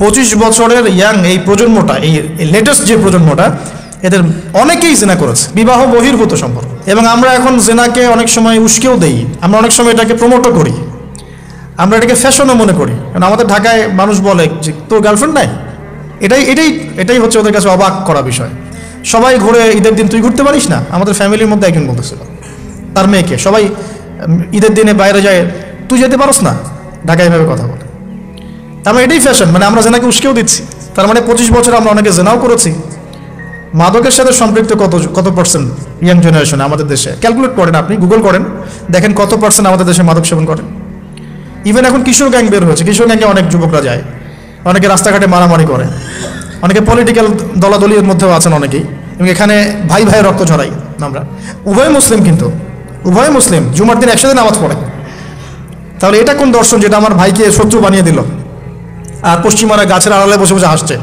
25 বছরের ইয়াং এই প্রজন্মটা, এই লেটেস্ট যে প্রজন্মটা, এদের অনেকেই জেনা করেছে, বিবাহ বহির্ভূত সম্পর্ক। এবং আমরা এখন জেনাকে অনেক সময় উস্কেও দেই, আমরা অনেক সময় এটাকে প্রমোটও করি, আমরা এটাকে ফ্যাশনও মনে করি। কারণ আমাদের ঢাকায় মানুষ বলে যে তোর গার্লফ্রেন্ড নাই, এটাই হচ্ছে ওদের কাছে অবাক করা বিষয়। সবাই ঘুরে, ঈদের দিন তুই ঘুরতে পারিস না? আমাদের ফ্যামিলির মধ্যে একজন বলতেছিল তার মেয়েকে, সবাই ঈদের দিনে বাইরে যায়, তুই যেতে পারস না? ঢাকায় এভাবে কথা বলে। আমরা এটাই ফ্যাশন, মানে আমরা জেনাকে উস্কেও দিচ্ছি। তার মানে 25 বছর আমরা অনেকে জেনাও করেছি। মাদকের সাথে সম্পৃক্ত কত পার্সেন্ট ইয়াং জেনারেশন আমাদের দেশে? ক্যালকুলেট করেন, আপনি গুগল করেন, দেখেন কত পার্সেন্ট আমাদের দেশে মাদক সেবন করেন। ইভেন এখন কিশোর গ্যাং বের হয়েছে, কিশোর গ্যাংয়ে অনেক যুবকরা যায়, অনেকে রাস্তাঘাটে মারামারি করে, অনেকে পলিটিক্যাল দলাদলির মধ্যেও আছেন অনেকেই। এবং এখানে ভাই ভাই রক্ত ঝরাই আমরা। উভয় মুসলিম, কিন্তু উভয় মুসলিম, জুমার দিন একসাথে নামাজ পড়ে। তাহলে এটা কোন দর্শন যেটা আমার ভাইকে শত্রু বানিয়ে দিল, আর পশ্চিমারা গাছের আড়ালে বসে বসে হাসছে?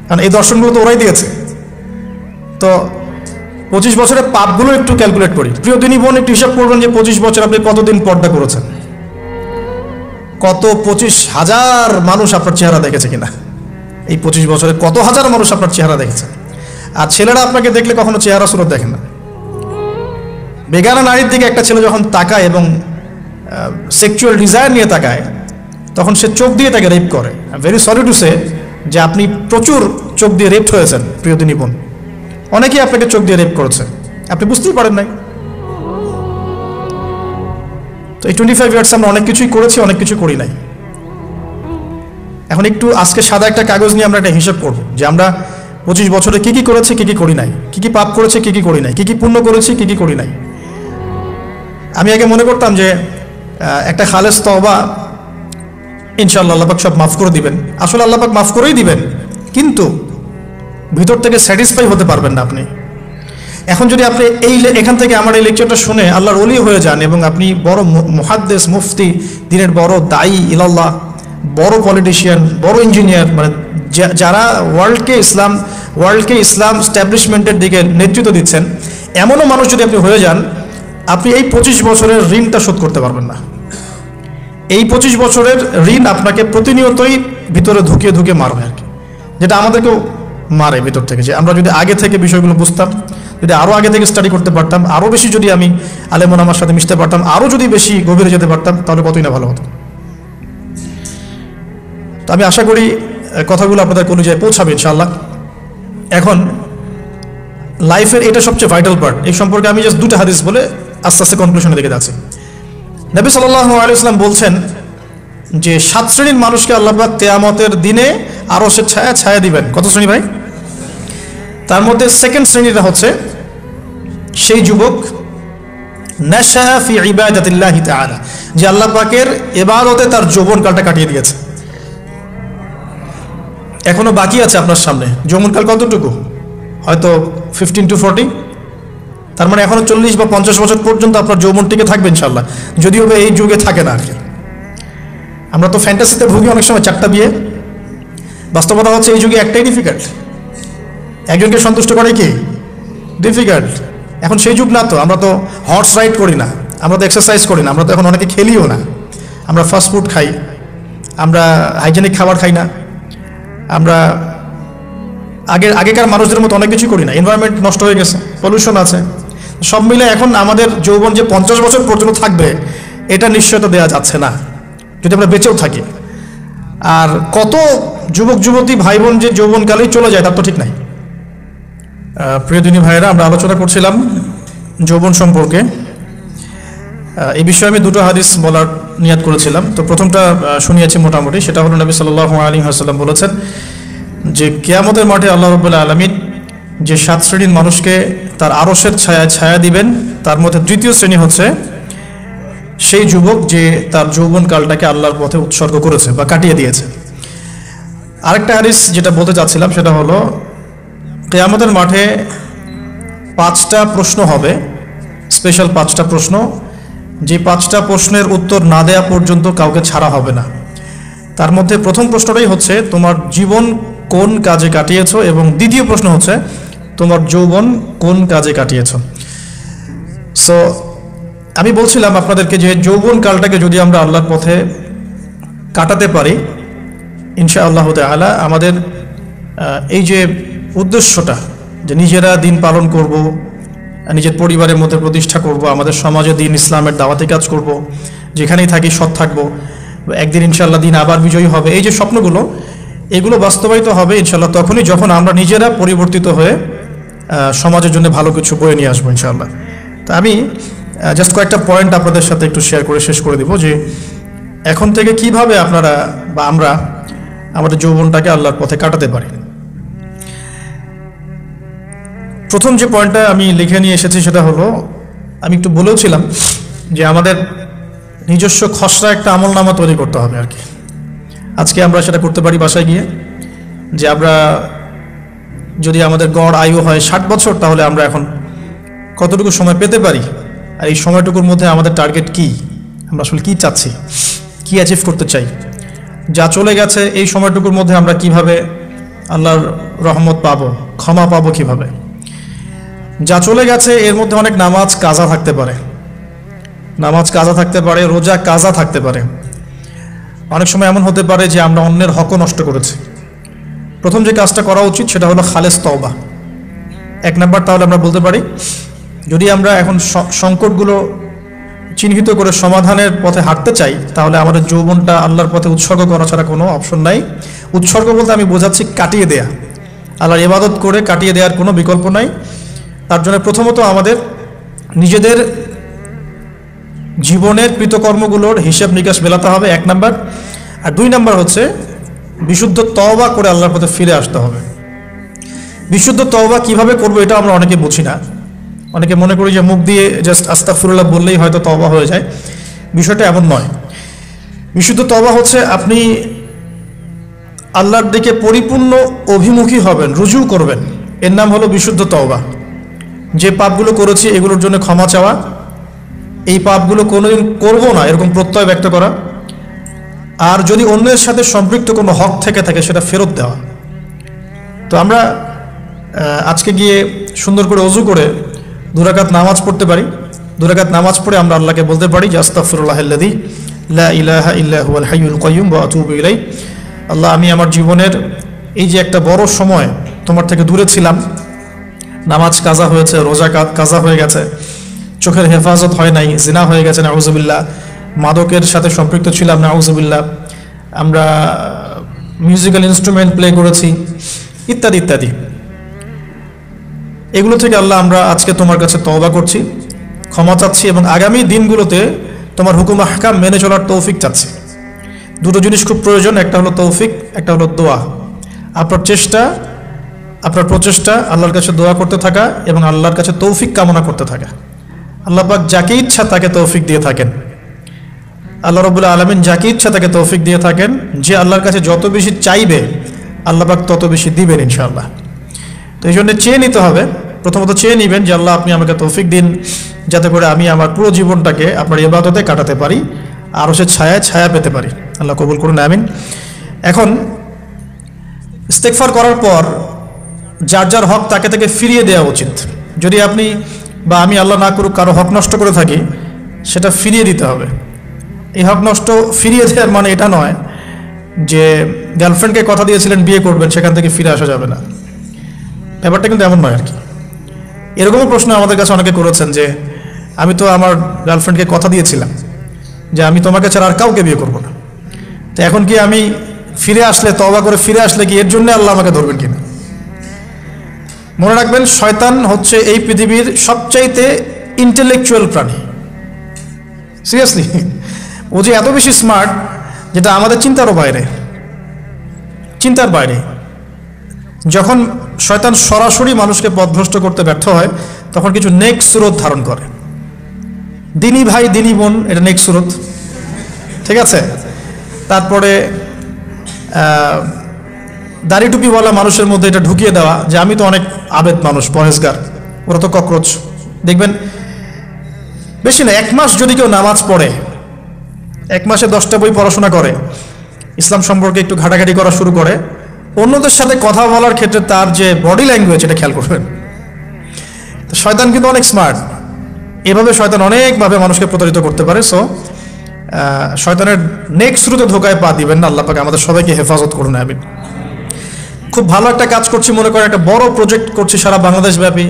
কারণ এই দর্শনগুলো তো ওরাই দিয়েছে। তো 25 বছরের পাপগুলো একটু ক্যালকুলেট করি। প্রিয় দিনী বোন, একটু হিসাব করবেন যে 25 বছর আপনি কতদিন পর্দা করেছেন, কত 25,000 মানুষ আপনার চেহারা দেখেছে কিনা, এই 25 বছরে কত হাজার মানুষ আপনার চেহারা দেখেছে। আর ছেলেরা আপনাকে দেখলে কখনো চেহারা সুরত দেখে না। বেগানা নারীর দিকে একটা ছেলে যখন তাকায় এবং সেক্সুয়াল ডিজায়ার নিয়ে তাকায়, তখন সে চোখ দিয়ে তাকে রেপ করে। ভেরি সরি টু সে যে আপনি প্রচুর চোখ দিয়ে রেপ হয়েছেন প্রিয় দিনী বোন। অনেকেই আপনাকে চোখ দিয়ে রেপ করেছে, আপনি বুঝতেই পারেন নাই। তো এই 25 ইয়ার্স আমরা অনেক কিছুই করেছি, অনেক কিছু করি নাই। এখন একটু আজকে সাদা একটা কাগজ নিয়ে আমরা একটা হিসাব করব যে আমরা 25 বছরে কি কি করেছি, কি কি করি নাই, কি কি পাপ করেছি, কি কি করি নাই, কি কি পুণ্য করেছি, কি কি করি নাই। আমি আগে মনে করতাম যে একটা খালেস তওবা ইনশাআল্লাহ আল্লাহ পাক সব মাফ করে দিবেন। আসলে আল্লাহ পাক মাফ করেই দিবেন, কিন্তু ভিতর থেকে স্যাটিসফাই হতে পারবেন না আপনি। এখন যদি আপনি এখান থেকে আমার এই লেকচারটা শুনে আল্লাহর ওলি হয়ে যান এবং আপনি বড় মুহাদ্দিস, মুফতি, দিনের বড় দায়ী ইলাল্লাহ, বড় পলিটিশিয়ান, বড় ইঞ্জিনিয়ার, মানে যারা ওয়ার্ল্ডকে ইসলাম স্ট্যাবলিশমেন্টের দিকে নেতৃত্ব দিচ্ছেন, এমনও মানুষ যদি আপনি হয়ে যান, আপনি এই 25 বছরের ঋণটা শোধ করতে পারবেন না। এই 25 বছরের ঋণ আপনাকে প্রতিনিয়তই ভিতরে ঢুকে মারবে আর কি, যেটা আমাদেরকেও মারে ভিতর থেকে। যে আমরা যদি আগে থেকে বিষয়গুলো বুঝতাম, যদি আরও আগে থেকে স্টাডি করতে পারতাম, আরও বেশি যদি আমি আলেম ওলামার সাথে মিশতে পারতাম, আরও যদি বেশি গভীরে যেতে পারতাম, তাহলে কতই না ভালো হতো। তো আমি আশা করি কথাগুলো আপনাদের কলিজায় পৌঁছাবে ইনশাআল্লাহ। এখন লাইফের এটা সবচেয়ে ভাইটাল পার্ট। এই সম্পর্কে আমি জাস্ট 2টা হাদিস বলে আস্তে আস্তে কনক্লুশনের দিকে যাচ্ছি। নবী সাল্লাল্লাহু আলাইহি ওয়াসাল্লাম বলছেন যে 7 শ্রেণীর মানুষকে আল্লাহ পাক কিয়ামতের দিনে আরশের ছায়া দিবেন। কত শ্রেণী ভাই? তার মধ্যে সেকেন্ড শ্রেণীটা হচ্ছে সেই যুবক নাশা ফি ইবাদাতিল্লাহি তাআলা, যে আল্লাহ পাকের ইবাদতে তার যৌবনকালটা কাটিয়ে দিয়েছে। এখনো বাকি আছে আপনার সামনে। যৌবনকাল কতটুকু? হয়তো 15 to 40। তার মানে এখনো 40 বা 50 বছর পর্যন্ত আপনার যৌবন টিকে থাকবে ইনশাআল্লাহ, যদিও এই যুগে থাকে না আর কি। আমরা তো ফ্যান্টাসিতে ভুগি অনেক সময়, 4টা বিয়ে। বাস্তবতা হচ্ছে এই যুগে একটাই ডিফিকাল্ট। একজনকে সন্তুষ্ট করে কি ডিফিকাল্ট। এখন সেই যুগ না তো, আমরা তো হর্স রাইড করি না, আমরা তো এক্সারসাইজ করি না, আমরা তো এখন অনেকে খেলিও না, আমরা ফাস্ট ফুড খাই, আমরা হাইজেনিক খাবার খাই না, আমরা আগেকার মানুষদের মতো অনেক কিছু করি না। এনভায়রনমেন্ট নষ্ট হয়ে গেছে, পলিউশন আছে, সব মিলে এখন আমাদের যৌবন যে 50 বছর পর্যন্ত থাকবে, এটা নিশ্চয়তা দেওয়া যাচ্ছে না যদি আমরা বেঁচেও থাকি। আর কত যুবক যুবতী ভাই বোন যে যৌবনকালেই চলে যায় তার তো ঠিক নাই। প্রিয় দিনী ভাইয়েরা, আমরা আলোচনা করছিলাম যৌবন সম্পর্কে। এই বিষয়ে আমি 2টো হাদিস বলার নিয়াত করেছিলাম। তো প্রথমটা শুনিয়েছি মোটামুটি, সেটা হলো নবী সাল্লাল্লাহু আলাইহি ওয়াসাল্লাম বলেছেন যে কিয়ামতের মাঠে আল্লাহ রাব্বুল আলামিন যে 7 শ্রেণীর মানুষকে তার আরশের ছায়া দিবেন, তার মধ্যে তৃতীয় শ্রেণী হচ্ছে সেই যুবক যে তার যৌবনকালটাকে আল্লাহর পথে উৎসর্গ করেছে বা কাটিয়ে দিয়েছে। আরেকটা হাদিস যেটা বলতে চাচ্ছিলাম সেটা হলো কিয়ামতের মাঠে 5টা প্রশ্ন হবে, স্পেশাল 5টা প্রশ্ন, যে 5টা প্রশ্নের উত্তর না দেওয়া পর্যন্ত কাউকে ছাড়া হবে না। তার মধ্যে প্রথম প্রশ্নটাই হচ্ছে তোমার জীবন কোন কাজে কাটিয়েছো, এবং দ্বিতীয় প্রশ্ন হচ্ছে তোমার যৌবন কোন কাজে কাটিয়েছো। সো আমি বলছিলাম আপনাদেরকে যে যৌবন কালটাকে যদি আমরা আল্লাহর পথে কাটাতে পারি, ইনশাআল্লাহ তাআলা আমাদের এই যে উদ্দেশ্যটা, যে নিজেরা দিন পালন করব, নিজের পরিবারের মধ্যে প্রতিষ্ঠা করব, আমাদের সমাজে দিন ইসলামের দাওয়াতি কাজ করব, যেখানেই থাকি সৎ থাকবো, একদিন ইনশাআল্লাহ দিন আবার বিজয়ী হবে, এই যে স্বপ্নগুলো, এগুলো বাস্তবায়িত হবে ইনশাআল্লাহ তখনই যখন আমরা নিজেরা পরিবর্তিত হয়ে সমাজের জন্য ভালো কিছু বয়ে নিয়ে আসবো ইনশাআল্লাহ। তা আমি জাস্ট কয়েকটা পয়েন্ট আপনাদের সাথে একটু শেয়ার করে শেষ করে দিব, যে এখন থেকে কিভাবে আপনারা বা আমরা আমাদের যৌবনটাকে আল্লাহর পথে কাটাতে পারি। প্রথম যে পয়েন্টটা আমি লিখে নিয়ে এসেছি সেটা হলো, আমি একটু বলেওছিলাম যে আমাদের নিজস্ব খসড়া একটা আমলনামা তৈরি করতে হবে আর কি। আজকে আমরা সেটা করতে পারি বাসায় গিয়ে, যে আমরা যদি আমাদের গড় আয়ু হয় 60 বছর, তাহলে আমরা এখন কতটুকু সময় পেতে পারি, আর এই সময়টুকুর মধ্যে আমাদের টার্গেট কি, আমরা আসলে কি চাচ্ছি, কি অ্যাচিভ করতে চাই, যা চলে গেছে এই সময়টুকুর মধ্যে আমরা কিভাবে আল্লাহর রহমত পাবো, ক্ষমা পাবো কিভাবে। যা চলে গেছে এর মধ্যে অনেক নামাজ কাজা থাকতে পারে, রোজা কাজা থাকতে পারে। অনেক সময় এমন হতে পারে যে আমরা অন্যের হকও নষ্ট করেছি। প্রথম যে কাজটা করা উচিত সেটা হলো খালেস তওবা। 1 নাম্বার, তাহলে আমরা বলতে পারি যদি আমরা এখন সংকটগুলো চিহ্নিত করে সমাধানের পথে হাঁটতে চাই, তাহলে আমাদের যৌবনটা আল্লাহর পথে উৎসর্গ করা ছাড়া কোনো অপশন নাই। উৎসর্গ বলতে আমি বোঝাচ্ছি কাটিয়ে দেয়া, আল্লাহর ইবাদত করে কাটিয়ে দেওয়ার কোনো বিকল্প নাই। তার জন্য প্রথমত আমাদের নিজেদের জীবনের কৃতকর্মগুলোর হিসাব নিকাশ মেলাতে হবে, 1 নাম্বার। আর 2 নাম্বার হচ্ছে বিশুদ্ধ তওবা করে আল্লাহর পথে ফিরে আসতে হবে। বিশুদ্ধ তওবা কিভাবে করবো এটা আমরা অনেকে বুঝি না। অনেকে মনে করি যে মুখ দিয়ে জাস্ট আস্তাগফিরুল্লাহ বললেই হয়তো তওবা হয়ে যায়। বিষয়টা এমন নয়। বিশুদ্ধ তওবা হচ্ছে আপনি আল্লাহর দিকে পরিপূর্ণ অভিমুখী হবেন, রুজু করবেন, এর নাম হলো বিশুদ্ধ তওবা। যে পাপগুলো করেছি এগুলোর জন্য ক্ষমা চাওয়া, এই পাপগুলো কোনোদিন করব না এরকম প্রত্যয় ব্যক্ত করা, আর যদি অন্যের সাথে সম্পৃক্ত কোনো হক থেকে থাকে সেটা ফেরত দেওয়া। তো আমরা আজকে গিয়ে সুন্দর করে ওযু করে 2 রাকাত নামাজ পড়তে পারি। 2 রাকাত নামাজ পড়ে আমরা আল্লাহকে বলতে পারি যে আস্তাগফিরুল্লাহাল্লাযী লা ইলাহা ইল্লা হুয়াল হাইয়ুল কাইয়্যুম ওয়া আতুবু ইলাইহি। আল্লাহ, আমি আমার জীবনের এই যে একটা বড় সময় তোমার থেকে দূরে ছিলাম, নামাজ কাজা হয়েছে, রোজা কাজা হয়ে গেছে, চোখের হেফাজত হয় নাই, জিনা হয়ে গেছে নাউযুবিল্লাহ, মাদকের সাথে সম্পৃক্ত ছিলাম নাউযুবিল্লাহ, আমরা মিউজিক্যাল ইনস্ট্রুমেন্ট প্লে করেছি, ইত্যাদি ইত্যাদি। এগুলো থেকে আল্লাহ আমরা আজকে তোমার কাছে তওবা করছি, ক্ষমা চাচ্ছি, এবং আগামী দিনগুলোতে তোমার হুকুম আহকাম মেনে চলার তৌফিক চাচ্ছি। 2টো জিনিস খুব প্রয়োজন, একটা হলো তৌফিক, একটা হলো দোয়া। আপনার প্রচেষ্টা আল্লাহর কাছে দোয়া করতে থাকা এবং আল্লাহর কাছে তৌফিক কামনা করতে থাকা। আল্লাহ পাক যাকে ইচ্ছা তাকে তৌফিক দিয়ে থাকেন। আল্লাহ রাব্বুল আলামিন যাকে ইচ্ছা তাকে তৌফিক দিয়ে থাকেন। যে আল্লাহর কাছে যত বেশি চাইবে আল্লাহ পাক তত বেশি দিবেন ইনশাআল্লাহ। তো এই জন্য চেয়ে নিতে হবে, প্রথমত চেয়ে নেবেন যে আল্লাহ আপনি আমাকে তৌফিক দিন যাতে করে আমি আমার পুরো জীবনটাকে আপনার ইবাদতে কাটাতে পারি, আরও সে ছায়া পেতে পারি। আল্লাহ কবুল করুন, আমিন। এখন ইস্তেগফার করার পর যার যার হক তাকে তাকে ফিরিয়ে দেওয়া উচিত। যদি আপনি বা আমি আল্লাহ না করুক কারো হক নষ্ট করে থাকি, সেটা ফিরিয়ে দিতে হবে। এই হক নষ্ট ফিরিয়ে দেওয়ার মানে এটা নয় যে গার্লফ্রেন্ডকে কথা দিয়েছিলেন বিয়ে করবেন, সেখান থেকে ফিরে আসা যাবে না, ব্যাপারটা কিন্তু এমন নয় আর কি। এরকমও প্রশ্ন আমাদের কাছে অনেকে করেছেন যে আমি তো আমার গার্লফ্রেন্ডকে কথা দিয়েছিলাম যে আমি তোমাকে ছাড়া আর কাউকে বিয়ে করবো না, তো এখন কি আমি ফিরে আসলে, তওবা করে ফিরে আসলে কি এর জন্য আল্লাহ আমাকে ধরবেন কিনা? মনে রাখবেন, শয়তান হচ্ছে এই পৃথিবীর সবচাইতে ইন্টেলেকচুয়াল প্রাণী। সিরিয়াসলি, ও যে এত বেশি স্মার্ট যেটা আমাদের চিন্তার বাইরে। যখন শয়তান সরাসরি মানুষকে পথভ্রষ্ট করতে ব্যর্থ হয়, তখন কিছু নেক সুরত ধারণ করে। দিনী ভাই দিনী বোন, এটা নেক সুরত, ঠিক আছে। তারপরে দাড়ি টুপিওয়ালা মানুষের মধ্যে এটা ঢুকিয়ে দেওয়া যে আমি তো অনেক আবেদ মানুষ, পরেজগার, ওরা তো ককরোচ। দেখবেন বেশি না, 1 মাস যদি কেউ নামাজ পড়ে, 1 মাসে 10টা বই পড়াশোনা করে, ইসলাম সম্পর্কে একটু ঘাটাঘাটি করা শুরু করে, অন্যদের সাথে কথা বলার ক্ষেত্রে তার যে বডি ল্যাঙ্গুয়েজ, এটা খেয়াল করবেন। তো শয়তান কিন্তু অনেক স্মার্ট, এভাবে শয়তান অনেকভাবে মানুষকে প্রতারিত করতে পারে। সো শয়তানের নেক স্রোতে ধোকায় পা দিবেন না। আল্লাহ পাক আমাদের সবাইকে হেফাজত করুন, আমিন। খুব ভালো একটা কাজ করছি মনে করেন, একটা বড় প্রজেক্ট করছি সারা বাংলাদেশ ব্যাপী,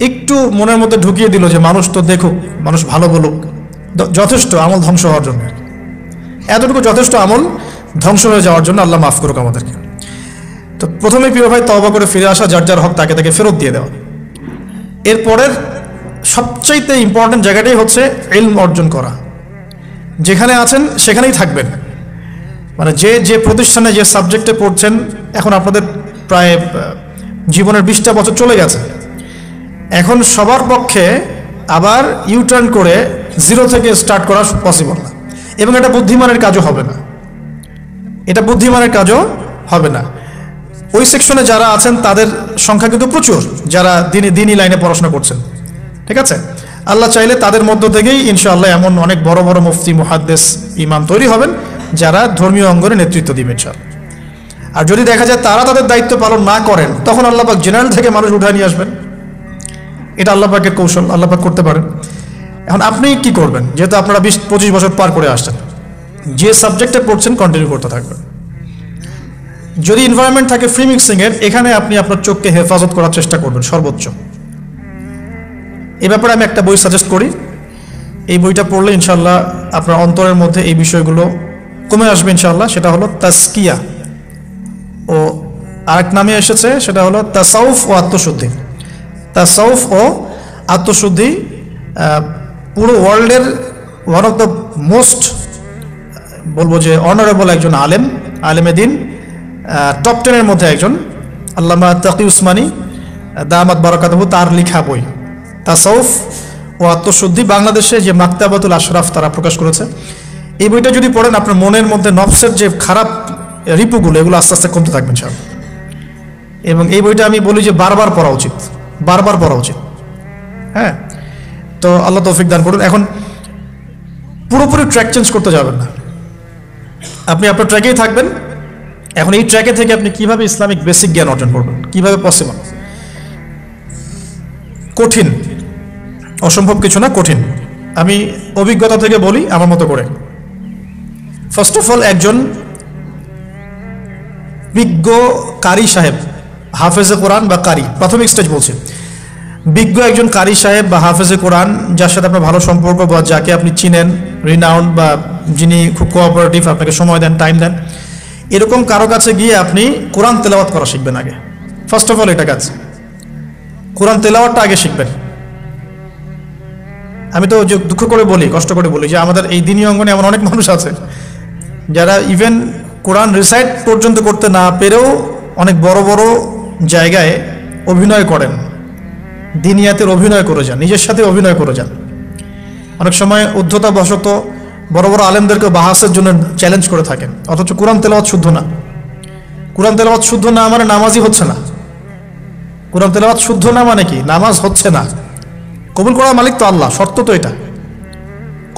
একটু মনের মধ্যে ঢুকিয়ে দিল যে মানুষ তো দেখুক, মানুষ ভালো বলুক, যথেষ্ট আমল ধ্বংস হওয়ার জন্য। এতটুকু যথেষ্ট আমল ধ্বংস হয়ে যাওয়ার জন্য। আল্লাহ মাফ করুক আমাদেরকে। তো প্রথমে প্রিয় ভাই তওবা করে ফিরে আসা, যার যার হক তাকে তাকে ফেরত দিয়ে দেওয়া। এরপরের সবচাইতে ইম্পর্টেন্ট জায়গাটাই হচ্ছে ইলম অর্জন করা। যেখানে আছেন সেখানেই থাকবেন, মানে যে যে প্রতিষ্ঠানে যে সাবজেক্টে পড়ছেন, এখন আপনাদের প্রায় জীবনের 20টা বছর চলে গেছে। এখন সবার পক্ষে আবার ইউটার্ন করে জিরো থেকে স্টার্ট করা পসিবল না, এবং এটা বুদ্ধিমানের কাজও হবে না। এটা বুদ্ধিমানের কাজও হবে না। ওই সেকশনে যারা আছেন তাদের সংখ্যা কিন্তু প্রচুর, যারা দিনই লাইনে পড়াশোনা করছেন, ঠিক আছে। আল্লাহ চাইলে তাদের মধ্য থেকেই ইনশাআল্লাহ এমন অনেক বড় বড় মুফতি, মুহাদ্দিস, ইমাম তৈরি হবেন যারা ধর্মীয় অঙ্গনে নেতৃত্ব দিবেন ইনশাআল্লাহ। আর যদি দেখা যায় তারা তাদের দায়িত্ব পালন না করেন, তখন আল্লাহ পাক জেনারেল থেকে মানুষ উঠায় নিয়ে আসবেন। এটা আল্লাহ পাকের কৌশল, আল্লাহ পাক করতে পারেন। এখন আপনি কি করবেন? যেহেতু আপনারা 20-25 বছর পার করে আসছেন, যে সাবজেক্টে পড়ছেন কন্টিনিউ করতে থাকবেন। যদি এনভায়রনমেন্ট থাকে ফ্রি মিক্সিংয়ের, এখানে আপনি আপনার চোখকে হেফাজত করার চেষ্টা করবেন সর্বোচ্চ। এ ব্যাপারে আমি একটা বই সাজেস্ট করি। এই বইটা পড়লে ইনশাআল্লাহ আপনার অন্তরের মধ্যে এই বিষয়গুলো কমে আসবে ইনশাআল্লাহ। সেটা হলো তাসকিয়া, ও আরেক নামে এসেছে, সেটা হলো তাসাউফ ও আত্মশুদ্ধি। তাসাউফ ও আত্মশুদ্ধি পুরো ওয়ার্ল্ডের ওয়ান অফ দ্য মোস্ট, বলবো যে অনারেবল একজন আলেমে দিন, টপ 10-এর মধ্যে একজন, আল্লামা তাকি উসমানী দামাত বারাকাতুহু, তার লেখা বই তাসাউফ ও আত্মশুদ্ধি। বাংলাদেশে যে মাকতাবাতুল আশরাফ তারা প্রকাশ করেছে। এই বইটা যদি পড়েন, আপনার মনের মধ্যে নফসের যে খারাপ রিপুগুলো, এগুলো আস্তে আস্তে কমতে থাকবেন সব। এবং এই বইটা আমি বলি যে বারবার পড়া উচিত, বারবার পড়া উচিত। হ্যাঁ, তো আল্লাহ তৌফিক দান করুন। এখন পুরোপুরি ট্র্যাক চেঞ্জ করতে যাবেন না, আপনি আপনার ট্র্যাকেই থাকবেন। এখন এই ট্র্যাকে থেকে আপনি কিভাবে ইসলামিক বেসিক জ্ঞান অর্জন করবেন, কিভাবে পসিবল? কঠিন, অসম্ভব কিছু না, কঠিন। আমি অভিজ্ঞতা থেকে বলি আমার মতো করে। ফার্স্ট অফ অল, একজন বিজ্ঞ কারি সাহেব, হাফেজে কোরআন বা কারি, প্রাথমিক স্টেজ বলছি, বিজ্ঞ একজন কারি সাহেব বা হাফেজে কোরআন, যার সাথে আপনার ভালো সম্পর্ক বা যাকে আপনি চিনেন, রিনাউন্ড, বা যিনি খুব কোঅপারেটিভ, আপনাকে সময় দেন, টাইম দেন, এরকম কারো কাছে গিয়ে আপনি কোরআন তেলাওয়াত করা শিখবেন আগে। ফার্স্ট অফ অল এটা কাজ, কোরআন তেলাওয়াতটা আগে শিখবেন। আমি তো দুঃখ করে বলি, কষ্ট করে বলি যে আমাদের এই দিনী অঙ্গনে এমন অনেক মানুষ আছে যারা ইভেন কোরআন রিসাইট পর্যন্ত করতে না পেরেও অনেক বড় বড় জায়গায় অভিনয় করেন, দিনিয়াতের অভিনয় করে যান, নিজের সাথে অভিনয় করে যান। অনেক সময় উদ্ধতাবশত বড় বড় আলেমদেরকে বাহাসের জন্য চ্যালেঞ্জ করে থাকেন, অথচ কোরআন তেলাওয়াত শুদ্ধ না। কোরআন তেলাওয়াত শুদ্ধ না মানে নামাজই হচ্ছে না। কোরআন তেলাওয়াত শুদ্ধ না মানে কি? নামাজ হচ্ছে না। কবুল করার মালিক তো আল্লাহ, শর্ত তো এটা।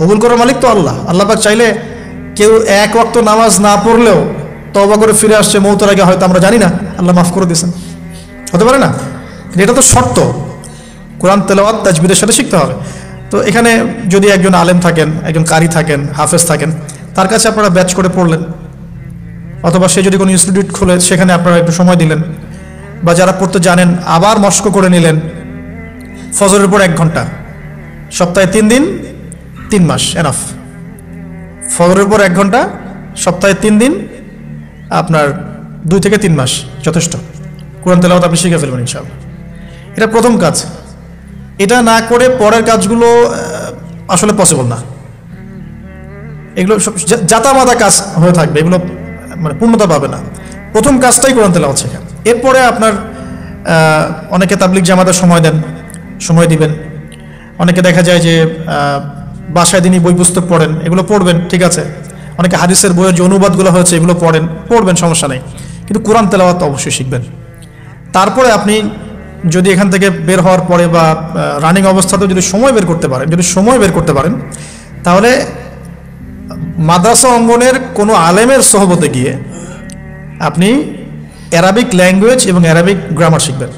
কবুল করার মালিক তো আল্লাহ। আল্লাহ পাক চাইলে কেউ এক ওয়াক্ত নামাজ না পড়লেও তওবা করে ফিরে আসছে মওতের আগে, হয়তো আমরা জানি না, আল্লাহ মাফ করে দিয়েছেন, হতে পারে না? এটা তো শর্ত। কোরআন তেলাওয়াত তাজবিদের সাথে শিখতে হবে। তো এখানে যদি একজন আলেম থাকেন, একজন কারি থাকেন, হাফেজ থাকেন, তার কাছে আপনারা ব্যাচ করে পড়লেন, অথবা সে যদি কোনো ইনস্টিটিউট খোলে সেখানে আপনারা একটু সময় দিলেন, বা যারা পড়তে জানেন আবার মস্ক করে নিলেন। ফজরের পর 1 ঘন্টা, সপ্তাহে 3 দিন, 3 মাস এনাফ। ফজরের পর 1 ঘন্টা, সপ্তাহে 3 দিন, আপনার 2 থেকে 3 মাস যথেষ্ট। কোরআন তেলাওয়াত আপনি শিখে ফেলবেন ইনশাআল্লাহ। এটা প্রথম কাজ। এটা না করে পরের কাজগুলো আসলে পসিবল না। এগুলো সব জাতামাতা কাজ হয়ে থাকবে, এগুলো মানে পূর্ণতা পাবে না। প্রথম কাজটাই কোরআন তেলাওয়াত শেখা। এরপরে আপনার অনেকে তাবলিগ জামাতে সময় দেন, সময় দিবেন। অনেকে দেখা যায় যে বাসায় দিনই বই পুস্তক পড়েন, এগুলো পড়বেন, ঠিক আছে। অনেকে হাদিসের বইয়ের যে অনুবাদগুলো হয়েছে এগুলো পড়বেন, সমস্যা নেই, কিন্তু কোরআন তেলাওয়াত অবশ্যই শিখবেন। তারপরে আপনি যদি এখান থেকে বের হওয়ার পরে বা রানিং অবস্থাতেও যদি সময় বের করতে পারেন, তাহলে মাদ্রাসা অঙ্গনের কোনো আলেমের সোহবতে গিয়ে আপনি অ্যারাবিক ল্যাঙ্গুয়েজ এবং অ্যারাবিক গ্রামার শিখবেন।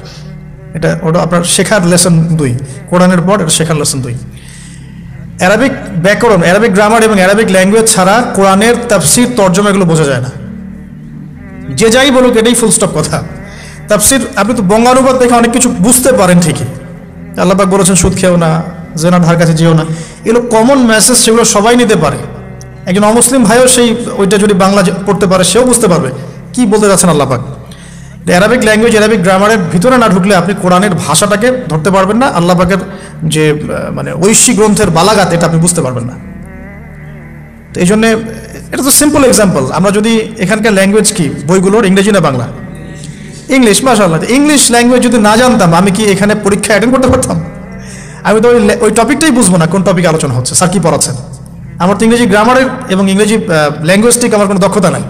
ওটা আপনার শেখার লেসন 2, কোরআনের পর এটা শেখার লেসন 2। অ্যারাবিক ব্যাকরণ, অ্যারাবিক গ্রামার এবং অ্যারাবিক ল্যাঙ্গুয়েজ ছাড়া কোরআনের তাফসির তর্জমা এগুলো বোঝা যায় না। যে যাই বলুক এটাই ফুল স্টপ কথা। তাফসির আপনি তো বঙ্গানুবাদ দেখে অনেক কিছু বুঝতে পারেন ঠিকই, আল্লাহ পাক বলেছেন সুদ খেও না, জেনার ধার কাছে যেও না, এগুলো কমন মেসেজ, সেগুলো সবাই নিতে পারে। একজন অমুসলিম ভাইও সেই ওইটা যদি বাংলা পড়তে পারে সেও বুঝতে পারবে কি বলতে যাচ্ছেন আল্লাহ পাক। অ্যারাবিক ল্যাঙ্গুয়েজ, অ্যারাবিক গ্রামারের ভিতরে না ঢুকলে আপনি কোরআনের ভাষাটাকে ধরতে পারবেন না, আল্লাহ পাকের যে মানে ঐশী গ্রন্থের বালাগাত এটা আপনি বুঝতে পারবেন না। তো এই জন্যে এটা তো সিম্পল এক্সাম্পল। আমরা যদি এখানকার ল্যাঙ্গুয়েজ কি বইগুলোর, ইংরেজি না বাংলা? ইংলিশ। মাশাআল্লাহ, ইংলিশ ল্যাঙ্গুয়েজ যদি না জানতাম আমি কি এখানে পরীক্ষা অ্যাটেন্ড করতে পারতাম? আমি তো ওই টপিকটাই বুঝবো না কোন টপিক আলোচনা হচ্ছে, স্যার কি পড়াচ্ছেন। আমার তো ইংরেজি গ্রামারের এবং ইংরেজি ল্যাঙ্গুয়েজটিক আমার কোনো দক্ষতা নাই,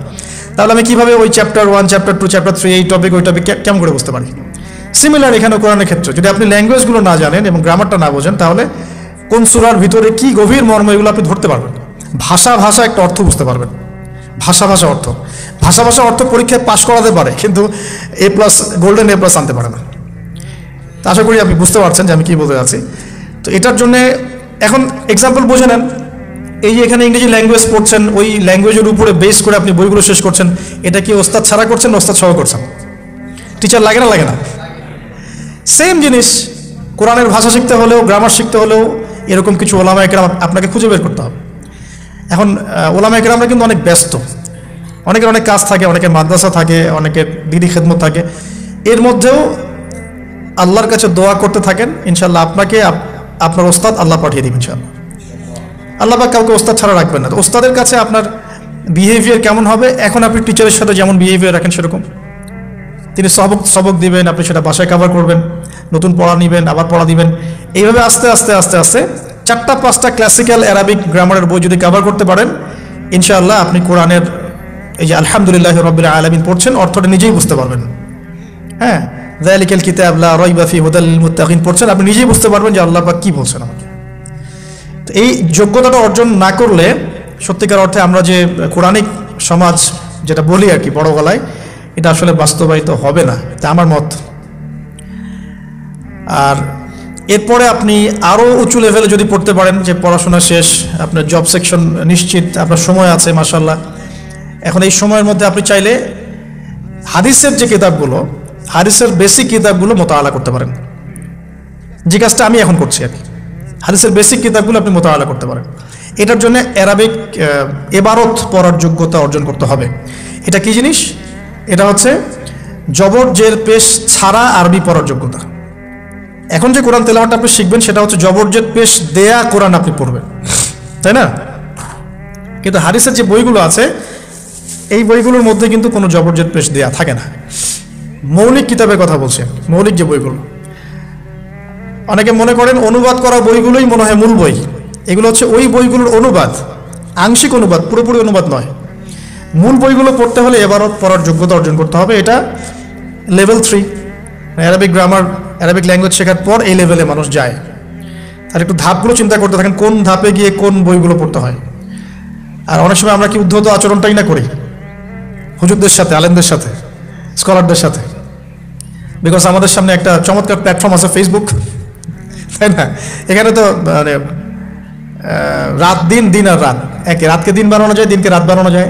তাহলে আমি কীভাবে ওই চ্যাপ্টার 1, চ্যাপ্টার 2, চ্যাপ্টার 3 এই টপিক ওই টপিক কেমন করে বুঝতে পারি? সিমিলার এখানে কোরআনের ক্ষেত্রে যদি আপনি ল্যাঙ্গুয়েজগুলো না জানেন এবং গ্রামারটা না বোঝেন, তাহলে কোন সূরার ভিতরে কি গভীর মর্ম এগুলো আপনি ধরতে পারবেন। ভাষা একটা অর্থ বুঝতে পারবেন, ভাষা অর্থ পরীক্ষায় পাশ করাতে পারে, কিন্তু A+, গোল্ডেন A+ আনতে পারে না। তা আশা করি আপনি বুঝতে পারছেন যে আমি কি বলতে যাচ্ছি। তো এটার জন্যে এখন এক্সাম্পল বুঝে নেন, এই যে এখানে ইংরেজি ল্যাঙ্গুয়েজ পড়ছেন, ওই ল্যাঙ্গুয়েজের উপরে বেস করে আপনি বইগুলো শেষ করছেন, এটা কি ওস্তাদ ছাড়া করছেন না ওস্তাদ সহ করছেন? টিচার লাগে না? সেম জিনিস কোরআনের ভাষা শিখতে হলেও, গ্রামার শিখতে হলেও এরকম কিছু ওলামায়ে কেরাম আপনাকে খুঁজে বের করতে হবে। এখন ওলামায়ে কেরামরা কিন্তু অনেক ব্যস্ত, অনেকের অনেক কাজ থাকে, অনেকের মাদ্রাসা থাকে, অনেকের দিদি খেদমত থাকে, এর মধ্যেও আল্লাহর কাছে দোয়া করতে থাকেন, ইনশাল্লাহ আপনাকে আপনার ওস্তাদ আল্লাহ পাঠিয়ে দিবেন ইনশাল্লাহ। আল্লাহ পাক কাউকে ওস্তাদ ছাড়া রাখবেন না। তো ওস্তাদের কাছে আপনার বিহেভিয়ার কেমন হবে? এখন আপনি টিচারের সাথে যেমন বিহেভিয়ার রাখেন সেরকম, তিনি সবক দিবেন, আপনি সেটা বাসায় কভার করবেন, নতুন পড়া নিবেন, আবার পড়া দিবেন, এইভাবে আস্তে আস্তে 4-5টা ক্লাসিক্যাল অ্যারাবিক গ্রামারের বই যদি কভার করতে পারেন, ইনশাআল্লাহ আপনি কোরআনের এই যে আলহামদুলিল্লাহি রাব্বিল আলামিন পড়ছেন অর্থটা নিজেই বুঝতে পারবেন। হ্যাঁ, যালিকাল কিতাব লা রাইবা ফি হুদাল লিল মুত্তাকিন পড়ছেন, আপনি নিজেই বুঝতে পারবেন যে আল্লাহ পাক কি বলছেন আমাকে। তো এই যোগ্যতাটা অর্জন না করলে সত্যিকার অর্থে আমরা যে কোরআনিক সমাজ যেটা বলি আর কি বড় গলায়, এটা আসলে বাস্তবায়িত হবে না, এটা আমার মত। আর এরপরে আপনি আরও উঁচু লেভেলে যদি পড়তে পারেন, যে পড়াশোনা শেষ, আপনার জব সেকশন নিশ্চিত, আপনার সময় আছে মাশাআল্লাহ, এখন এই সময়ের মধ্যে আপনি চাইলে হাদিসের যে কিতাবগুলো, হাদিসের বেসিক কিতাবগুলো মোতালা করতে পারেন, যে কাজটা আমি এখন করছি আর কি। হাদিসের বেসিক কিতাবগুলো আপনি মোতালা করতে পারেন। এটার জন্য অ্যারাবিক এবারত পড়ার যোগ্যতা অর্জন করতে হবে। এটা কি জিনিস? এটা হচ্ছে জবর জের পেশ ছাড়া আরবি পড়ার যোগ্যতা। এখন যে কোরআন তেলাওয়াতটা আপনি শিখবেন সেটা হচ্ছে জবর জের পেশ দেয়া কোরআন আপনি পড়বেন, তাই না? কিন্তু হাদিসের যে বইগুলো আছে এই বইগুলোর মধ্যে কিন্তু কোনো জবর জের পেশ দেয়া থাকে না। মৌলিক কিতাবের কথা বলছে, মৌলিক যে বইগুলো, অনেকে মনে করেন অনুবাদ করা বইগুলোই মনে হয় মূল বই। এগুলো হচ্ছে ওই বইগুলোর অনুবাদ, আংশিক অনুবাদ, পুরোপুরি অনুবাদ নয়। মূল বইগুলো পড়তে হলে এবারও পড়ার যোগ্যতা অর্জন করতে হবে। এটা level 3, Arabic grammar, Arabic language শেখার পর এই লেভেলে মানুষ যায়। আর একটু ধাপগুলো চিন্তা করতে থাকেন, কোন ধাপে গিয়ে কোন বইগুলো পড়তে হয়। আর অনেক সময় আমরা কি উদ্ধত আচরণটাই না করি হুজুরদের সাথে, আলেমদের সাথে, স্কলারদের সাথে, বিকজ আমাদের সামনে একটা চমৎকার প্ল্যাটফর্ম আছে ফেসবুক, তাই না? এখানে তো মানে রাত দিন, দিন আর রাত, একে রাতকে দিন বানানো যায়, দিনকে রাত বানানো যায়।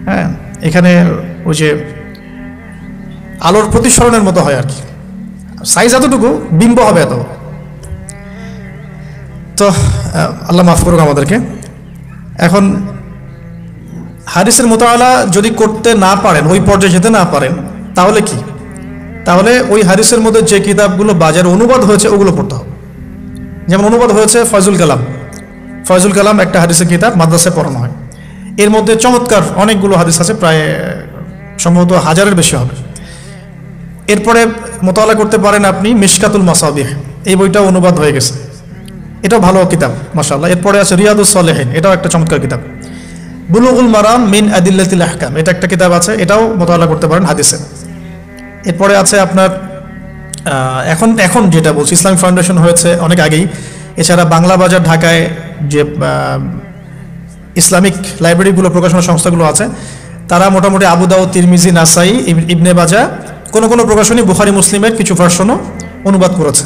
হ্যাঁ, এখানে ওই যে আলোর প্রতিসরণের মতো হয় আর কি, সাইজ এতটুকু, বিম্ব হবে এত। তো আল্লাহ মাফ করুক আমাদেরকে। এখন হাদিসের মোতালা যদি করতে না পারেন, ওই পর্যায়ে যেতে না পারেন, তাহলে কি? তাহলে ওই হাদিসের মধ্যে যে কিতাবগুলো বাজারে অনুবাদ হয়েছে ওগুলো পড়তে হবে। যেমন অনুবাদ হয়েছে ফয়জুল কালাম একটা হাদিসের কিতাব, মাদ্রাসায় পড়ানো হয়। এর মধ্যে চমৎকার অনেকগুলো হাদিস আছে, প্রায় সম্ভবত 1000-এর বেশি হবে। এরপরে মোতালা করতে পারেন আপনি মিশকাতুল মাসাবিহ, এই বইটাও অনুবাদ হয়ে গেছে, এটাও ভালো কিতাব মাশাআল্লাহ। এরপরে আছে রিয়াদুস সালেহিন, এটাও একটা চমৎকার কিতাব। বুলুগুল মারাম মিন আদিল্লাতিল আহকাম, এটা একটা কিতাব আছে, এটাও মোতালা করতে পারেন হাদিসে। এরপরে আছে আপনার এখন যেটা বলছি, ইসলামিক ফাউন্ডেশন হয়েছে অনেক আগেই। এছাড়া বাংলা বাজার ঢাকায় যে ইসলামিক লাইব্রেরিগুলো, প্রকাশনা সংস্থাগুলো আছে, তারা মোটামুটি আবু দাউদ, তিরমিজি, নাসাই, ইবনে বাজা, কোনো প্রকাশনী বুখারী মুসলিমের কিছু ভার্সনও অনুবাদ করেছে।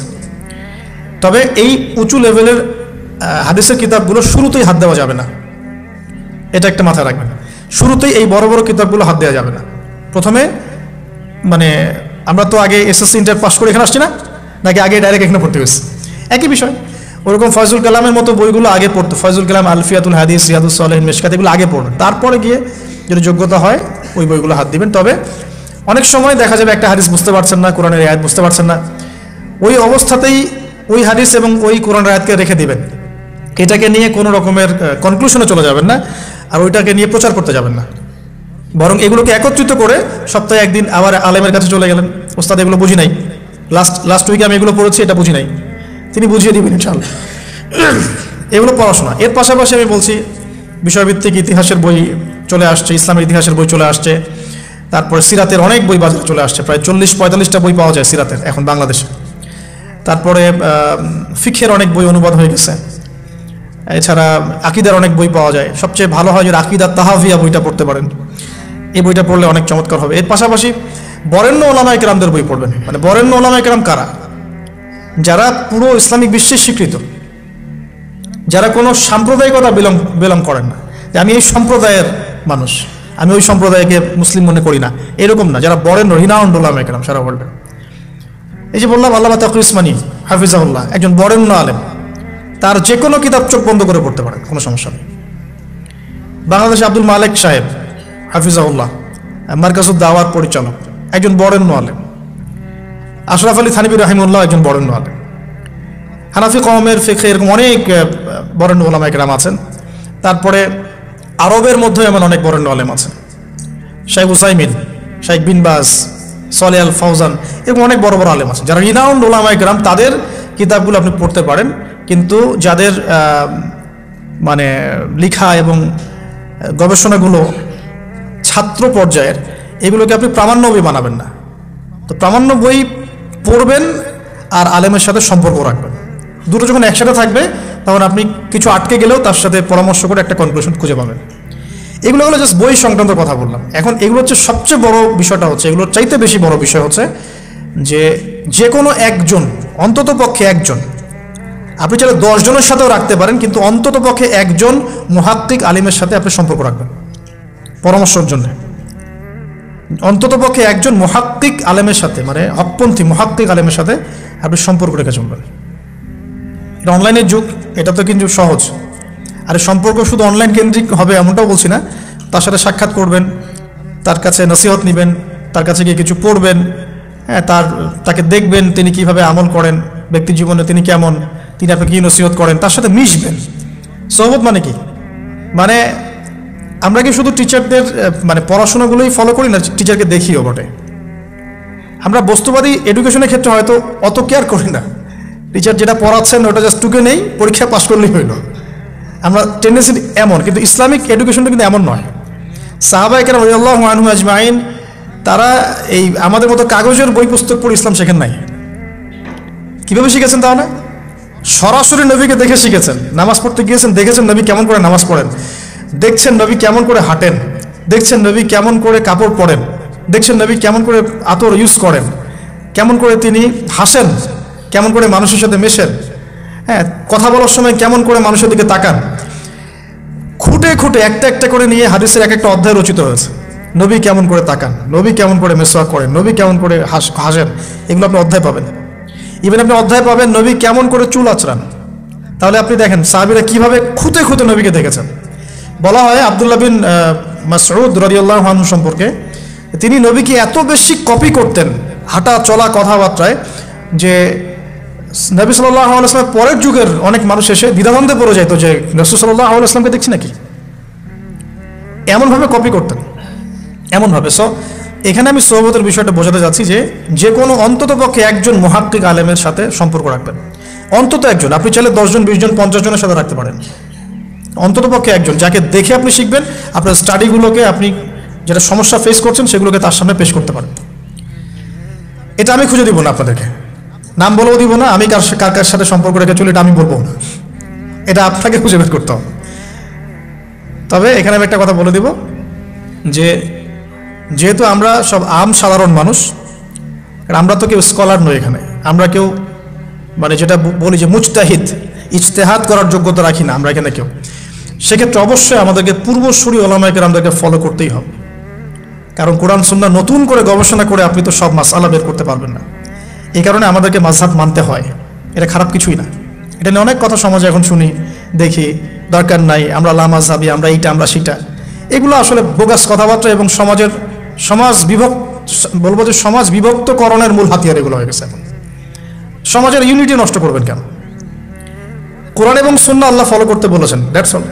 তবে এই উঁচু লেভেলের হাদিসের কিতাবগুলো শুরুতেই হাত দেওয়া যাবে না, এটা একটা মাথায় রাখবেন। শুরুতেই এই বড় বড় কিতাবগুলো হাত দেওয়া যাবে না। প্রথমে মানে আমরা তো আগে এসএসসি ইন্টার পাস করে এখানে আসছি না, নাকি আগে ডাইরেক্ট এখানে পড়তে গেছি? একই বিষয়। ওরকম ফয়জুল কালামের মতো বইগুলো আগে পড়তো, ফয়জুল কালাম, আলফিয়াতুল হাদিস, রিয়াদুস সালেহিন, মিশকাত, এগুলো আগে পড়বেন। তারপরে গিয়ে যদি যোগ্যতা হয় ওই বইগুলো হাত দিবেন। তবে অনেক সময় দেখা যাবে একটা হাদিস বুঝতে পারছেন না, কোরআনের আয়াত বুঝতে পারছেন না, ওই অবস্থাতেই ওই হাদিস এবং ওই কোরআনের আয়াতকে রেখে দিবেন। এটাকে নিয়ে কোনো রকমের কনক্লুশনে চলে যাবেন না, আর ওইটাকে নিয়ে প্রচার করতে যাবেন না। বরং এগুলোকে একত্রিত করে সপ্তাহে একদিন আবার আলেমের কাছে চলে গেলেন, ওস্তাদ এগুলো বুঝি নাই, লাস্ট উইকে আমি এগুলো পড়েছি, এটা বুঝি নাই, তিনি বুঝিয়ে দিবেন ইনশাআল্লাহ। এগুলো পড়াশোনা। এর পাশাপাশি আমি বলছি বিষয়ভিত্তিক ইতিহাসের বই চলে আসছে, ইসলামের ইতিহাসের বই চলে আসছে, তারপরে সিরাতের অনেক বই বাজারে চলে আসছে, প্রায় 40-45টা বই পাওয়া যায় সিরাতের এখন বাংলাদেশে। তারপরে ফিকহের অনেক বই অনুবাদ হয়ে গেছে। এছাড়া আকিদার অনেক বই পাওয়া যায়। সবচেয়ে ভালো হয় যে আকিদা তাহাভিয়া বইটা পড়তে পারেন, এই বইটা পড়লে অনেক চমৎকার হবে। এর পাশাপাশি বরেণ্য ওলামায়ে কেরামদের বই পড়বেন। মানে বরেণ্য ওলামায়ে কেরাম কারা? যারা পুরো ইসলামিক বিশ্বে স্বীকৃত, যারা কোনো সাম্প্রদায়িকতা বিলং করেন না, যে আমি এই সম্প্রদায়ের মানুষ, আমি ওই সম্প্রদায়কে মুসলিম মনে করি না, এরকম না। যারা বরেণ্য রিনাউন্ড ওলামায়ে কেরাম সারা ওয়ার্ল্ডে। এই যে বললাম আল্লামা তাকি উসমানী হাফিজাহুল্লাহ, একজন বরেণ্য আলেম, তার যে কোনো কিতাব চোখ বন্ধ করে পড়তে পারেন, কোনো সমস্যা নেই। বাংলাদেশে আব্দুল মালেক সাহেব হাফিজাহুল্লাহ, মার্কাজুদ দাওয়ার পরিচালক, একজন বরেণ্য আলেম। আশরাফ আলী থানভী রাহিমুল্লাহ একজন বরেণ্য আলেম। হানাফি কওমের ফিকহে এরকম অনেক বরেণ্য ওলামায়ে কেরাম আছেন। তারপরে আরবের মধ্যে এমন অনেক বরেণ্য আলেম আছেন, শেখ উসাইমিন, শেখ বিন বাজ, সলে আল ফাউজান, এরকম অনেক বড় বড় আলেম আছেন যারা রিনাউন্ড ওলামায়ে কেরাম। তাদের কিতাবগুলো আপনি পড়তে পারেন, কিন্তু যাদের মানে লেখা এবং গবেষণাগুলো ছাত্র পর্যায়ের, এগুলোকে আপনি প্রামাণ্য বই বানাবেন না। তো প্রামাণ্য বই পড়বেন আর আলেমের সাথে সম্পর্ক রাখবেন। দুটো যখন একসাথে থাকবে তখন আপনি কিছু আটকে গেলেও তার সাথে পরামর্শ করে একটা কনক্লুশন খুঁজে পাবেন। এগুলো হলো জাস্ট বই সংক্রান্ত কথা বললাম। এখন এগুলো হচ্ছে সবচেয়ে বড় বিষয়টা হচ্ছে, এগুলোর চাইতে বেশি বড় বিষয় হচ্ছে যে কোনো একজন, অন্তত পক্ষে একজন, আপনি চাইলে 10 জনের সাথেও রাখতে পারেন, কিন্তু অন্তত পক্ষে একজন মুহাক্কিক আলিমের সাথে আপনি সম্পর্ক রাখবেন পরামর্শের জন্য। অন্তত পক্ষে একজন মুহাক্কিক আলেমের সাথে, মানে হকপন্থী মুহাক্কিক আলেমের সাথে আপনি সম্পর্ক রেখে চলবেন। এটা অনলাইনের যুগ, এটা তো কিন্তু সহজ। আর সম্পর্ক শুধু অনলাইন কেন্দ্রিক হবে এমনটাও বলছি না। তার সাথে সাক্ষাৎ করবেন, তার কাছে নসিহত নেবেন, তার কাছে গিয়ে কিছু পড়বেন, হ্যাঁ, তাকে দেখবেন তিনি কিভাবে আমল করেন, ব্যক্তি জীবনে তিনি কেমন, তিনি আপনাকে কী নসিহত করেন, তার সাথে মিশবেন। সোহবত মানে কি? মানে আমরা কি শুধু টিচারদের মানে পড়াশোনাগুলোই ফলো করি না, টিচারকে দেখিও বটে। আমরা বস্তুবাদী এডুকেশনের ক্ষেত্রে হয়তো অত কেয়ার করি না, টিচার যেটা পড়াচ্ছেন ওটা জাস্ট টুকে নেই, পরীক্ষা পাশ করলেই হইল। আমরা টেন্ডেন্সি এমন, কিন্তু ইসলামিক এডুকেশনটা কিন্তু এমন নয়। সাহাবায়ে কেরাম রাদিয়াল্লাহু আনহুম আজমাইন তারা এই আমাদের মতো কাগজের বই পুস্তক পড়ে ইসলাম শেখেন নাই। কীভাবে শিখেছেন তাহলে? সরাসরি নবীকে দেখে শিখেছেন। নামাজ পড়তে গিয়েছেন, দেখেছেন নবী কেমন করে নামাজ পড়েন, দেখছেন নবী কেমন করে হাঁটেন, দেখছেন নবী কেমন করে কাপড় পরেন, দেখছেন নবী কেমন করে আতর ইউজ করেন, কেমন করে তিনি হাসেন, কেমন করে মানুষের সাথে মেশেন, হ্যাঁ, কথা বলার সময় কেমন করে মানুষের দিকে তাকান। খুঁটে খুঁটে একটা একটা করে নিয়ে হাদিসের এক একটা অধ্যায় রচিত হয়েছে। নবী কেমন করে তাকান, নবী কেমন করে মেসওয়াক করেন, নবী কেমন করে হাসেন, এগুলো আপনি অধ্যায় পাবেন। ইভেন আপনি অধ্যায় পাবেন নবী কেমন করে চুল আঁচড়ান। তাহলে আপনি দেখেন সাহাবীরা কিভাবে খুঁতে খুঁতে নবীকে দেখেছেন। বলা হয় আব্দুল্লাহ বিন মাসউদ রাদিয়াল্লাহু আনহু সম্পর্কে, তিনি নবীকে এত বেশি কপি করতেন হাঁটা চলা কথাবার্তায় যে নবী সাল্লাল্লাহু আলাইহি ওয়াসাল্লামের পরের যুগের অনেক মানুষ এসে দ্বিধাদ্বন্দ্বে পড়ে যেত যে রাসূল সাল্লাল্লাহু আলাইহি ওয়াসাল্লামকে দেখছি নাকি। এমনভাবে কপি করতেন, এমনভাবে। সো এখানে আমি সোহবতের বিষয়টা বোঝাতে যাচ্ছি যে কোনো অন্তত পক্ষে একজন মুহাক্কিক আলেমের সাথে সম্পর্ক রাখবেন। অন্তত একজন, আপনি চাইলে 10 জন 20 জন 50 জনের সাথে রাখতে পারেন। অন্তত পক্ষে একজন যাকে দেখে আপনি শিখবেন, আপনার স্টাডিগুলোকে, আপনি যেটা সমস্যা ফেস করছেন সেগুলোকে তার সামনে পেশ করতে পারেন। এটা আমি খুঁজে দিব না আপনাদেরকে, নাম বলেও দিব না, আমি কার কার সাথে সম্পর্ক রেখে চলি এটা আমি বলবো না, এটা আপনাকে খুঁজে বের করতে হবে। তবে এখানে আমি একটা কথা বলে দিব যে যেহেতু আমরা সব সাধারণ মানুষ, আমরা তো কেউ স্কলার নই, এখানে আমরা কেউ মানে যেটা বলি যে মুজতাহিদ, ইজতেহাদ করার যোগ্যতা রাখি না আমরা এখানে কেউ, সেক্ষেত্রে অবশ্যই আমাদেরকে পূর্বসূরি ওলামায়ে কেরামদেরকে ফলো করতেই হবে। কারণ কোরআন সুন্নাহ নতুন করে গবেষণা করে আপনি তো সব মাসআলা বের করতে পারবেন না। এই কারণে আমাদেরকে মাযহাব মানতে হয়, এটা খারাপ কিছুই না। এটা নিয়ে অনেক কথা সমাজে এখন শুনি, দেখি, দরকার নাই, আমরা লা মাযহাবী, আমরা এইটা আমরা সেটা। এগুলো আসলে বোগাস কথাবার্তা এবং সমাজ বিভক্তকরণের মূল হাতিয়ার এগুলো হয়ে গেছে। এখন সমাজের ইউনিটি নষ্ট করবেন কেন? কোরআন এবং সুন্নাহ আল্লাহ ফলো করতে বলেছেন, দ্যাটস অল।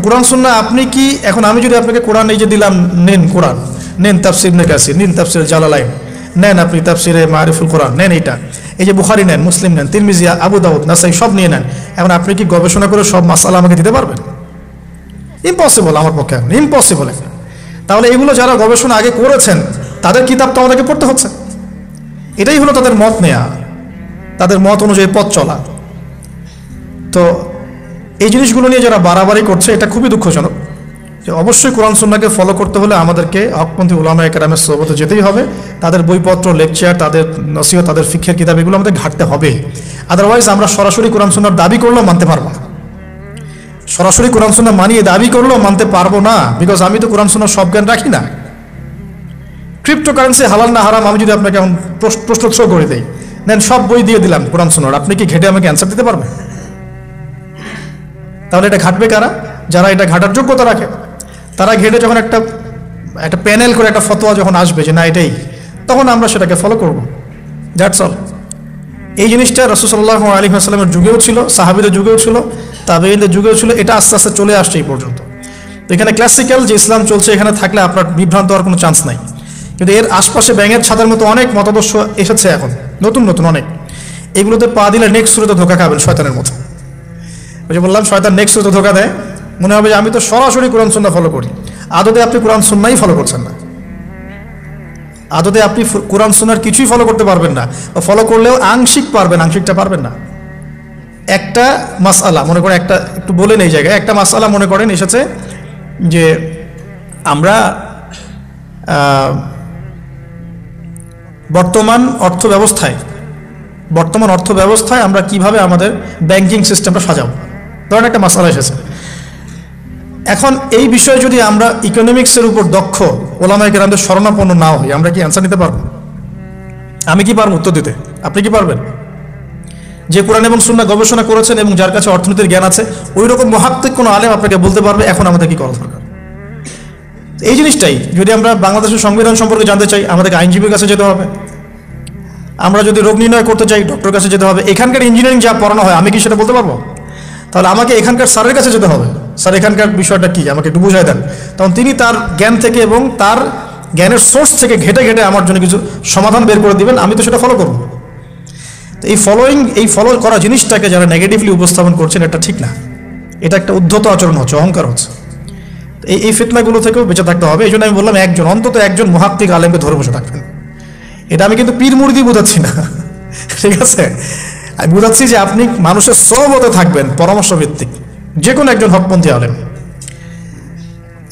কোরআন সুন্নাহ আপনি কি, এখন আমি যদি আপনাকে কোরআন এই যে দিলাম, নেন কোরআন, নেন তাফসির ইবনে কাসির, নেন তাফসির জালালাইন, নেন আপনি তাফসিরে মারিফুল কোরআন, নেন এইটা, এই যে বুখারী নেন, মুসলিম নেন, তিরমিজি, আবু দাউদ, নাসাই সব নিয়ে নেন, এখন আপনি কি গবেষণা করে সব মাসআলা আমাকে দিতে পারবেন? ইম্পসিবল আমার পক্ষে, এখন ইম্পসিবল। তাহলে এগুলো যারা গবেষণা আগে করেছেন তাদের কিতাব তো আমাদেরকে পড়তে হচ্ছে। এটাই হলো তাদের মত নেয়া, তাদের মত অনুযায়ী পথ চলা। তো এই জিনিসগুলো নিয়ে যারা বাড়াবাড়ি করছে এটা খুবই দুঃখজনক। যে অবশ্যই কোরআন সুন্নাহকে ফলো করতে হলে আমাদেরকে হকপন্থী উলামায়ে কেরামের সোহবতে যেতেই হবে, তাদের বইপত্র, লেকচার, তাদের নসিহত, তাদের ফিকহের কিতাব এগুলো আমাদের ঘাটতে হবে। আদারওয়াইজ আমরা সরাসরি কোরআন সুন্নাহর দাবি করলেও মানতে পারবো না, সরাসরি কোরআন সুন্নাহ মানিয়ে দাবি করলেও মানতে পারবো না, বিকজ আমি তো কোরআন সুন্নাহর সব জ্ঞান রাখি না। ক্রিপ্টোকারেন্সি হালাল না হারাম আমি যদি আপনাকে এখন প্রশ্ন থ্রো করে দিই, নেন সব বই দিয়ে দিলাম কোরআন সুন্নাহর, আপনি কি ঘেটে আমাকে অ্যান্সার দিতে পারবেন? তাহলে এটা ঘাটবে কারা? যারা এটা ঘাটার যোগ্যতা রাখে। তারা ঘেটে যখন একটা প্যানেল করে একটা ফতোয়া যখন আসবে যে না এটাই, তখন আমরা সেটাকে ফলো করব, দ্যাটস অল। এই জিনিসটা রাসূল সাল্লাল্লাহু আলাইহি ওয়াসাল্লামের যুগেও ছিল, সাহাবীদের যুগেও ছিল, তাবেঈনদের যুগেও ছিল, এটা আস্তে আস্তে চলে আসছে এই পর্যন্ত। তো এখানে ক্লাসিক্যাল যে ইসলাম চলছে এখানে থাকলে আপনার বিভ্রান্ত হওয়ার কোনো চান্স নাই। কিন্তু এর আশপাশে ব্যাঙের ছাদের মতো অনেক মতাদর্শ এসেছে এখন, নতুন নতুন অনেক। এগুলোতে পা দিলে নেক্সট শুরুতে ধোকা খাবেন শয়তানের মতো। ওই যে বললাম, শয়তান নেক্সট শুরুতে ধোকা দেয়, মনে হবে যে আমি তো সরাসরি কোরআন সুন্নাহ ফলো করি। আদতে আপনি কোরআন সুন্নাহই ফলো করছেন না, আদতে আপনি কোরআন সুন্নাহর কিছুই ফলো করতে পারবেন না, বা ফলো করলেও আংশিক পারবেন, আংশিকটা পারবেন না। একটা মাসআলা মনে করেন, একটু বলেন এই জায়গায়, একটা মাসআলা মনে করেন এসেছে যে আমরা বর্তমান অর্থ ব্যবস্থায় আমরা কিভাবে আমাদের ব্যাংকিং সিস্টেমটা সাজাবো, ধরেন একটা মাসআলা এসেছে। এখন এই বিষয়ে যদি আমরা ইকোনমিক্সের উপর দক্ষ ওলামায়ে কেরামদের শরণাপন্ন না হই, আমরা কি অ্যান্সার নিতে পারবো? আমি কি পারবো উত্তর দিতে? আপনি কি পারবেন? যে কোরআন এবং সুন্নাহ গবেষণা করেছেন এবং যার কাছে অর্থনীতির জ্ঞান আছে, ওই রকম মুহাক্কিক কোনো আলেম আপনাকে বলতে পারবে এখন আমাদের কি করা দরকার। এই জিনিসটাই যদি আমরা বাংলাদেশের সংবিধান সম্পর্কে জানতে চাই, আমাদেরকে আইনজীবীর কাছে যেতে হবে। আমরা যদি রোগ নির্ণয় করতে চাই, ডক্টরের কাছে যেতে হবে। এখানকার ইঞ্জিনিয়ারিং যা পড়ানো হয় আমি কি সেটা বলতে পারবো? তাহলে আমাকে এখানকার স্যারের কাছে যেতে হবে, স্যার এখানকার বিষয়টা কি আমাকে একটু বুঝাই দেন। তখন তিনি তার জ্ঞান থেকে এবং তার জ্ঞানের সোর্স থেকে ঘেটে ঘেটে আমার জন্য কিছু সমাধান বের করে দিবেন, আমি তো সেটা ফলো করবো। তো এই ফলো করা জিনিসটাকে যারা নেগেটিভলি উপস্থাপন করছেন এটা ঠিক না, এটা একটা উদ্ধত আচরণ হচ্ছে, অহংকার হচ্ছে। এই ফিতনাগুলো থেকেও বেঁচে থাকতে হবে। এই জন্য আমি বললাম অন্তত একজন মুহাক্কিক আলেমকে ধরে বসে থাকবেন। এটা আমি কিন্তু পীর মুরিদি বোঝাচ্ছি না, ঠিক আছে? আমি বোঝাচ্ছি যে আপনি মানুষের সোহবতে থাকবেন, পরামর্শ ভিত্তিক, যে কোনো একজন হকপন্থী আলেম।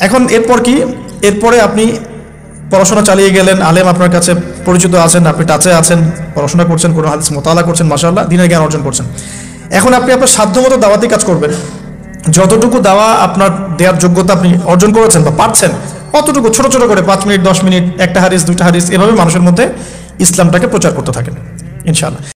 এখন এরপর কি? এরপরে আপনি পড়াশোনা চালিয়ে গেলেন, আলেম আপনার কাছে পরিচিত আছেন, আপনি টাচে আছেন, পড়াশোনা করছেন, কোনো হাদিস মোতালা করছেন, মাশাআল্লাহ দ্বীনের জ্ঞান অর্জন করছেন। এখন আপনি আপনার সাধ্যমতো দাওয়াতি কাজ করবেন। যতটুকু দাওয়া আপনার দেওয়ার যোগ্যতা আপনি অর্জন করেছেন বা পারছেন, অতটুকু ছোট ছোট করে 5 মিনিট, 10 মিনিট, একটা হাদিস, 2টা হাদিস, এভাবে মানুষের মধ্যে ইসলামটাকে প্রচার করতে থাকেন ইনশাআল্লাহ।